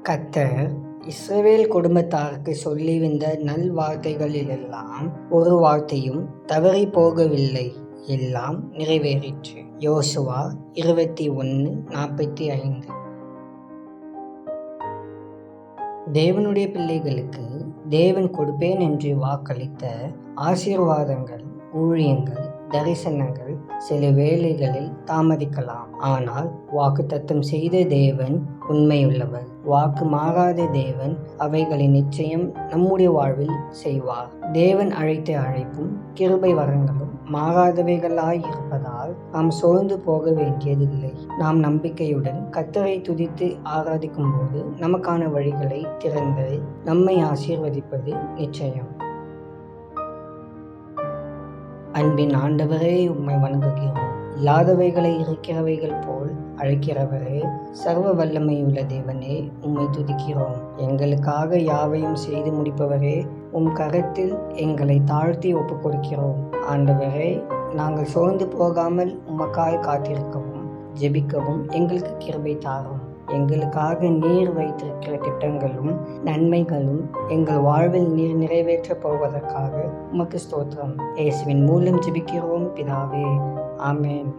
கர்த்தர் இஸ்ரவேல் குடும்பத்தாருக்கு சொல்லி வந்த நல்வார்த்தைகளிலெல்லாம் ஒரு வார்த்தையும் தவறி போகவில்லை, எல்லாம் நிறைவேறிற்று. யோசுவா 21:45. தேவனுடைய பிள்ளைகளுக்கு தேவன் கொடுப்பேன் என்று வாக்களித்த ஆசீர்வாதங்கள், ஊழியங்கள், தரிசனங்கள் சில வேளைகளில் தாமதிக்கலாம். ஆனால் வாக்குத்தத்தம் செய்த தேவன் உண்மையுள்ளவர். வாக்கு மாறாத தேவன் அவைகளை நிச்சயம் நம்முடைய வாழ்வில் செய்வார். தேவன் அழைத்த அழைப்பும் கிருபை வரங்களும் மாறாதவைகளாய் இருப்பதால் நாம் சோர்ந்து போக வேண்டியதில்லை. நாம் நம்பிக்கையுடன் கர்த்தரை துதித்து ஆராதிக்கும் போது நமக்கான வழிகளை திறந்து நம்மை ஆசீர்வதிப்பது நிச்சயம். அன்பின் ஆண்டவரே, உம்மை வணங்குகிறோம். இல்லாதவைகளை இருக்கிறவைகள் போல் அழைக்கிறவரே, சர்வ வல்லமையுள்ள தேவனே, உம்மை துதிக்கிறோம். எங்களுக்காக யாவையும் செய்து முடிப்பவரே, உம் கரத்தில் எங்களை தாழ்த்தி ஒப்புக் கொடுக்கிறோம். ஆண்டவரே, நாங்கள் சோர்ந்து போகாமல் உமக்காய் காத்திருக்கவும் ஜெபிக்கவும் எங்களுக்கு கிருபை தாரும். எங்களுக்காக நீர் வைத்திருக்கிற திட்டங்களும் நன்மைகளும் எங்கள் வாழ்வில் நீர் நிறைவேற்றப் போவதற்காக உமக்கு ஸ்தோத்திரம். இயேசுவின் மூலம் ஜெபிக்கிறோம் பிதாவே, ஆமென்.